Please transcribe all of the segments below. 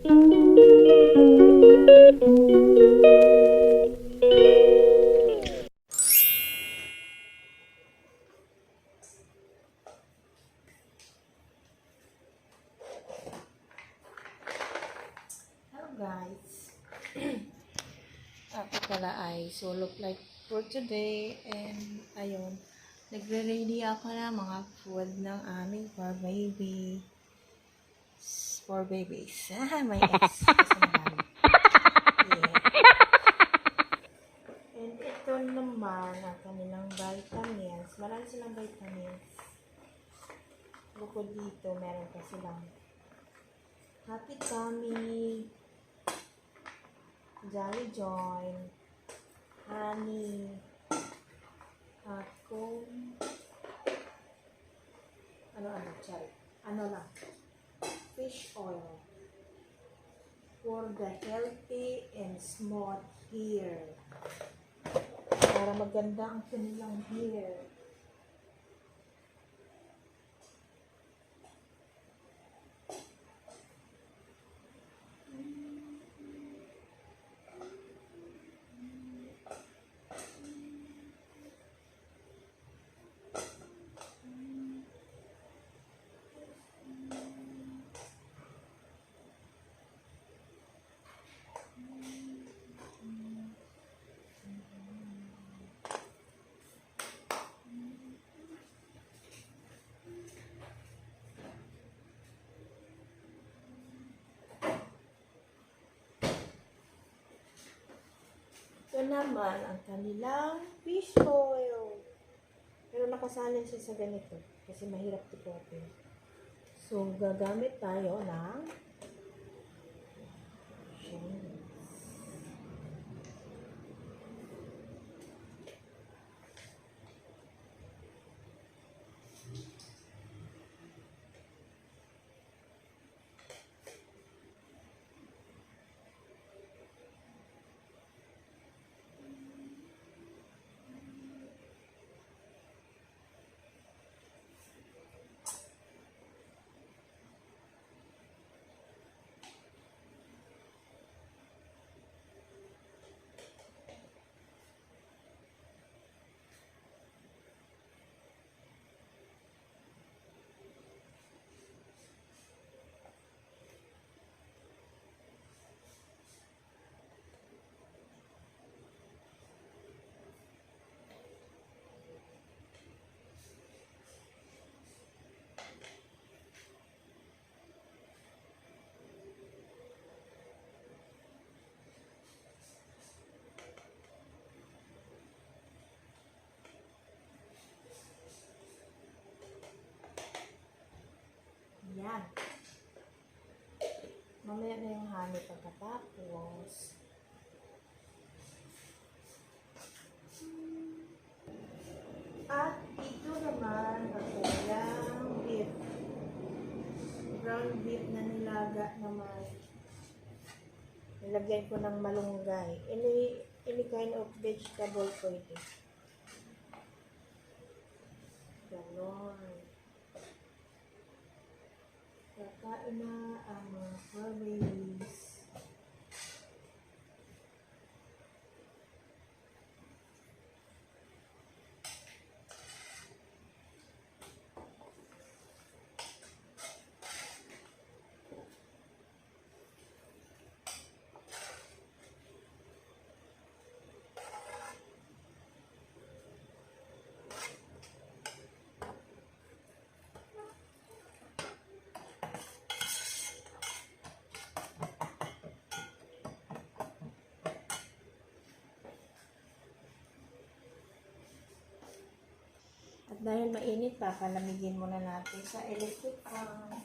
Guys, ako pala ay solo flight for today, and ayun, nagre-ready ako ng mga food ng aming for babies. May S kasi marami. Yeah. And ito naman ang kanilang vitamins. Marami silang vitamins. Bukod dito, meron pa silang Happy Tummy, Jolly Joy, honey, at kung ano lang, fish oil for the healthy and smooth hair. Para maganda ang kanilang hair. Ito naman ang kanilang fish oil. Pero nakasalin siya sa ganito kasi mahirap tipotin. So, gagamit tayo ng yan. Mamaya na yung honey pagkatapos. At ito naman ang kanilang beef. Brown beef na nilaga naman. Nilagyan ko ng malunggay. Any kind of vegetable pwede. Ganon. Kakain na ang mga babies. At dahil mainit pa, palamigin muna natin sa electric fan.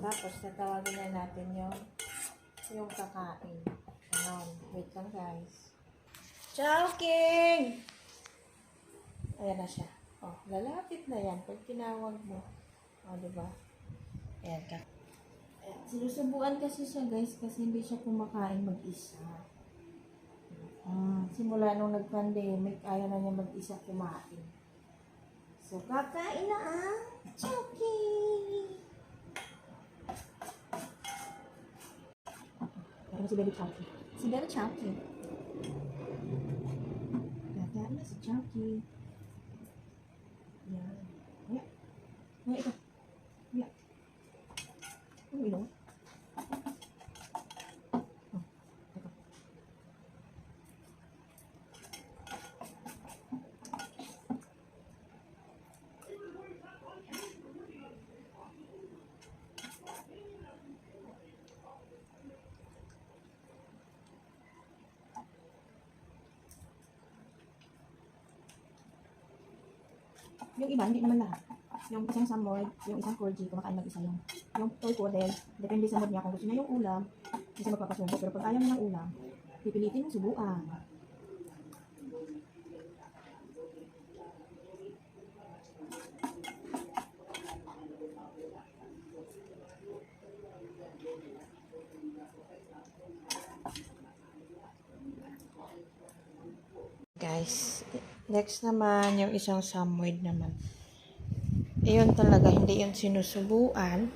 Tapos, tatawagin na natin yung kakain. Ganon. Wait lang, guys. Ciao, King! Ayan na siya. Oh, lalapit na yan pag tinawag mo. Oh, diba? Ayan ka. Ayan. Sinusubuan kasi siya, guys, kasi hindi siya kumakain mag-isa. Simula nung nag-pandemic, ayaw na niya mag-isa kumain. So, kakain na ang Chucky! Kaya si Baby Chucky. Si Baby Chucky. Kakain na si Chucky. Yan. Ayan. Ayan, ito. Ayan. Ano ito? Yung iba, hindi naman lahat. Yung isang samoy, yung isang corgi, kumakain mag-isa yung toy poodle, depende sa mood niya. Kung gusto niya yung ulam, hindi siya magpapasubo. Pero pag ayaw niya ng ulam, pipilitin yung subuan. Guys, next naman, yung isang samoy naman. Ayun talaga, hindi yun sinusubuan.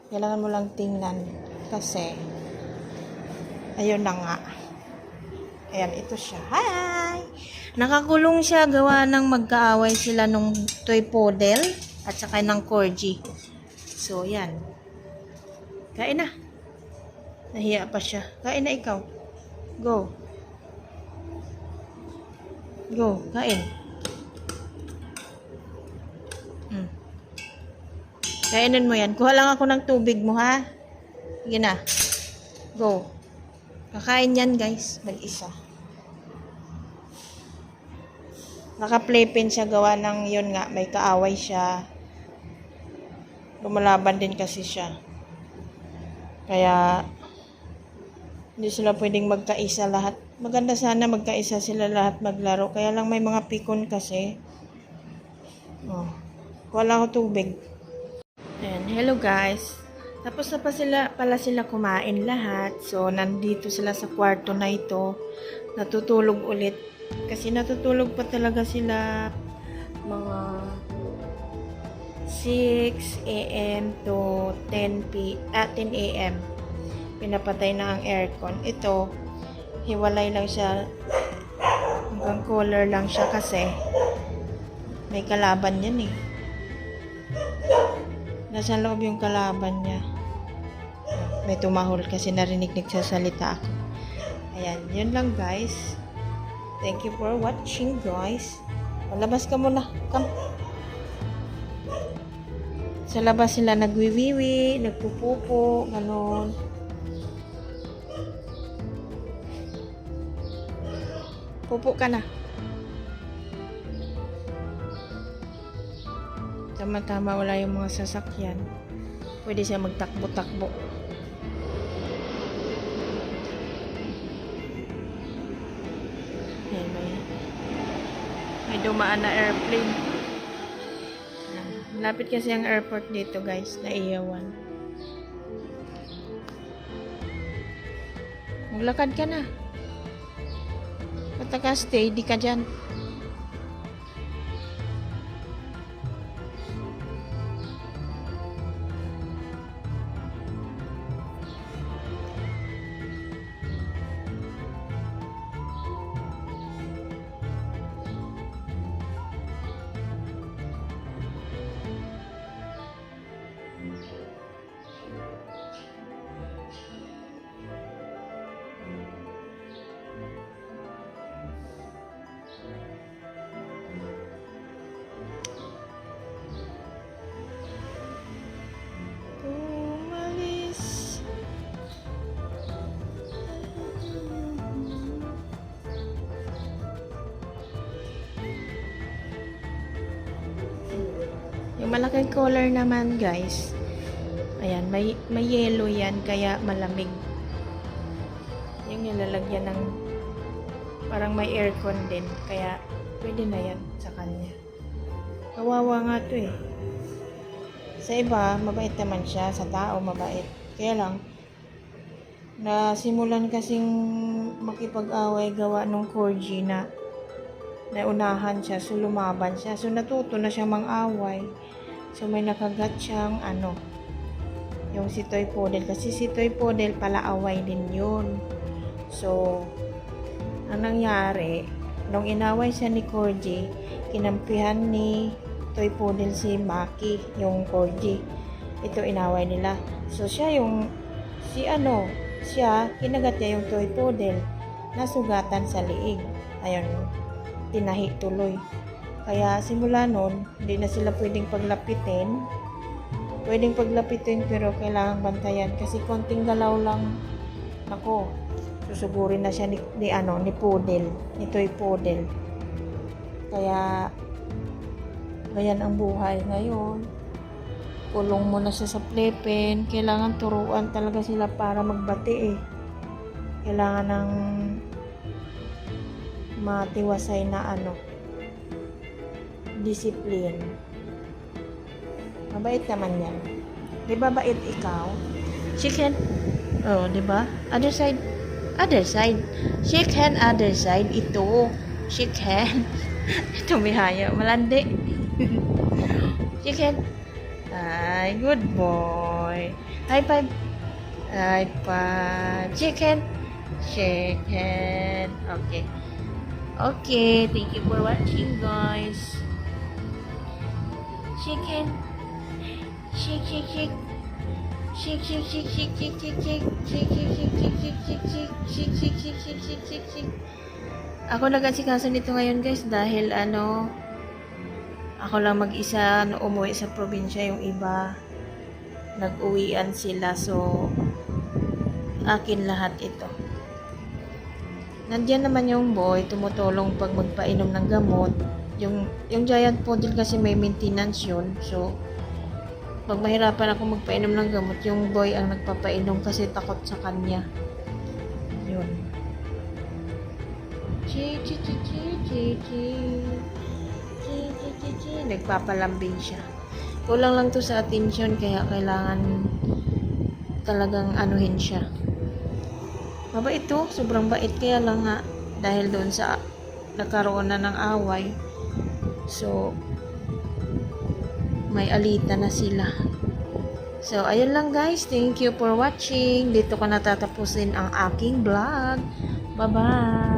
Kailangan mo lang tingnan. Kasi, ayun na nga. Ayan, ito siya. Hi! Nakakulong siya, gawa ng magkaaway sila nung toy poodle at saka ng corgi. So, yan. Kain na. Nahiya pa siya. Kain na ikaw. Go. Go, kain. Kainin mo yan. Kuha lang ako ng tubig mo, ha? Sige na. Go. Kakain yan, guys. Mag-isa. Naka-playpen siya, gawa ng yun nga. May kaaway siya. Lumalaban din kasi siya. Kaya, hindi sila pwedeng magkaisa lahat. Maganda sana magkaisa sila lahat maglaro. Kaya lang may mga pikon kasi. Oh. Kuha lang ako tubig. Ayan, hello guys. Tapos na pala sila kumain lahat. So, nandito sila sa kwarto na ito. Natutulog ulit. Kasi natutulog pa talaga sila mga 6 a.m. to 10 a.m. Pinapatay na ang aircon. Ito, hiwalay lang siya. Hanggang color lang siya kasi may kalaban yan eh. Nasa loob yung kalaban niya. May tumahol kasi narinig nagsasalita ako. Ayan, yun lang guys. Thank you for watching guys. Palabas ka muna. Come. Sa labas sila nagwiwiwi, nagpupupo, ganon. Pupo ka na. Tama-tama wala yung mga sasakyan. Pwede siya magtakbo-takbo. Ayan, may dumaan na airplane. Malapit kasi ang airport dito guys, na Iyawan. Maglakad ka na. Basta ka stay, di ka dyan. Yung malaking collar naman guys, Ayan, may yellow yan, kaya malamig. Yung nilalagyan ng, parang may aircon din, kaya pwede na yan sa kanya. Kawawa nga to eh. Sa iba, mabait naman siya. Sa tao, mabait. Kaya lang, nasimulan kasing makipag-away gawa nung corgi na naunahan siya, so lumaban siya. So natuto na siyang mang-away. So may nakagat siyang yung si Toy Poodle. Kasi si Toy Poodle pala away din yun. So, ang nangyari, nung inaway siya ni Corgi, kinampihan ni Toy Poodle si Maki, yung Corgi. Ito inaway nila. So siya kinagat niya yung Toy Poodle, nasugatan sa liig. Ayun, tinahi tuloy. Kaya simula nun, hindi na sila pwedeng paglapitin. Pwedeng paglapitin pero kailangan bantayan kasi konting galaw lang. Nako, susugurin na siya ni Poodle, ni Toy Poodle. Kaya ganyan ang buhay ngayon. Kulong mo na siya sa playpen. Kailangan turuan talaga sila para magbati eh. Kailangan ng matiwasay na discipline. Mabait naman yan. Di ba bait ikaw? Chicken. Oh, di ba? Other side. Other side. Chicken, other side. Ito. Chicken. Ito may haya. Malandi. Chicken. Ay, good boy. High five. High five. Chicken. Chicken. Okay. Okay. Thank you for watching, guys. Chicken. Shake, shake, shake. Shake, shake, shake, shake, shake, shake, shake. Shake, shake, shake, shake, shake, shake, shake. Shake, shake, shake, shake, shake, shake, shake. Ako nag-asikaso nito ngayon, guys, dahil ako lang mag-isa umuwi sa probinsya, yung iba nag-uwian sila, so akin lahat ito. Nandiyan naman yung boy, tumutulong pag magpainom ng gamot. Yung giant poodle kasi may maintenance yun, so pag mahirapan ako magpainom ng gamot, yung boy ang nagpapainom kasi takot sa kanya. Yun. Chi. Nagpapalambing siya. Kulang lang to sa attention, kaya kailangan talagang anuhin siya. Mabait to, sobrang bait, kaya lang nga dahil doon sa nagkaroon na ng away, so may alitan na sila. So ayun lang, guys, thank you for watching. Dito ko natatapusin ang aking vlog. Bye bye.